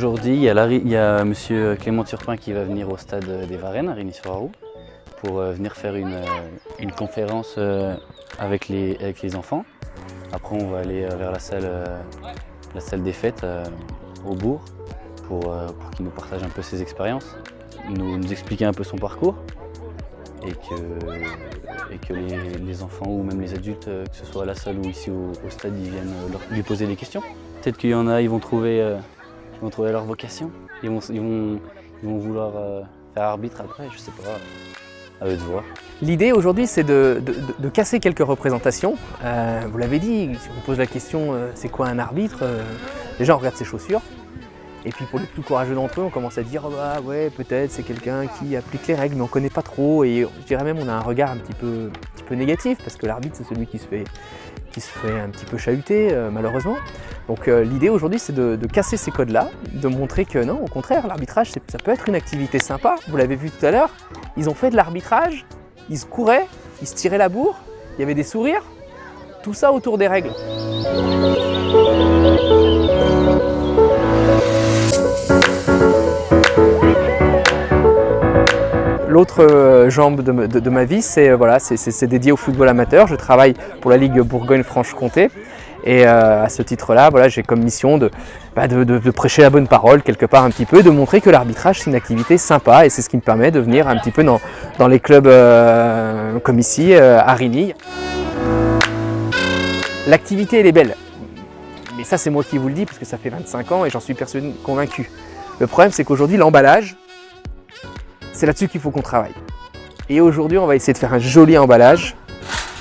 Aujourd'hui, il y a monsieur Clément Turpin qui va venir au stade des Varennes à Rigny-sur-Arroux pour venir faire une conférence avec les enfants. Après, on va aller vers la salle des fêtes au bourg pour qu'il nous partage un peu ses expériences, nous expliquer un peu son parcours et que les enfants ou même les adultes, que ce soit à la salle ou ici au stade, ils viennent lui poser des questions. Peut-être qu'il y en a, ils vont trouver leur vocation, ils vont vouloir faire arbitre après, je sais pas, à eux de voir. L'idée aujourd'hui, c'est de casser quelques représentations. Vous l'avez dit, si on pose la question c'est quoi un arbitre, déjà on regarde ses chaussures. Et puis pour les plus courageux d'entre eux, on commence à dire oh bah ouais, peut-être c'est quelqu'un qui applique les règles, mais on ne connaît pas trop. Et je dirais même on a un regard un petit peu négatif, parce que l'arbitre c'est celui qui se fait un petit peu chahuter malheureusement. Donc l'idée aujourd'hui c'est de casser ces codes-là, de montrer que non, au contraire, l'arbitrage ça peut être une activité sympa. Vous l'avez vu tout à l'heure, ils ont fait de l'arbitrage, ils se couraient, ils se tiraient la bourre, il y avait des sourires, tout ça autour des règles. L'autre jambe de ma vie, c'est dédié au football amateur. Je travaille pour la Ligue Bourgogne-Franche-Comté et à ce titre-là, j'ai comme mission de prêcher la bonne parole quelque part un petit peu, de montrer que l'arbitrage c'est une activité sympa et c'est ce qui me permet de venir un petit peu dans les clubs comme ici à Rigny. L'activité elle est belle, mais ça c'est moi qui vous le dis parce que ça fait 25 ans et j'en suis convaincu. Le problème c'est qu'aujourd'hui l'emballage, c'est là-dessus qu'il faut qu'on travaille. Et aujourd'hui, on va essayer de faire un joli emballage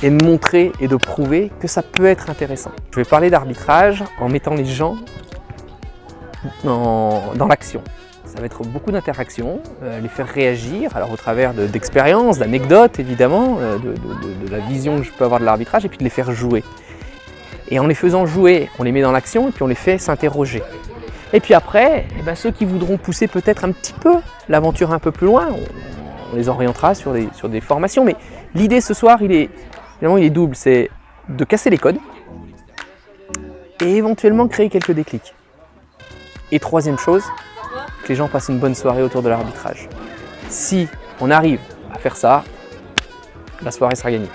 et de montrer et de prouver que ça peut être intéressant. Je vais parler d'arbitrage en mettant les gens dans l'action. Ça va être beaucoup d'interactions, les faire réagir, alors au travers d'expériences, d'anecdotes évidemment, de la vision que je peux avoir de l'arbitrage, et puis de les faire jouer. Et en les faisant jouer, on les met dans l'action et puis on les fait s'interroger. Et puis après, ceux qui voudront pousser peut-être un petit peu l'aventure un peu plus loin, on les orientera sur des formations. Mais l'idée ce soir, il est double, c'est de casser les codes et éventuellement créer quelques déclics. Et troisième chose, que les gens passent une bonne soirée autour de l'arbitrage. Si on arrive à faire ça, la soirée sera gagnée.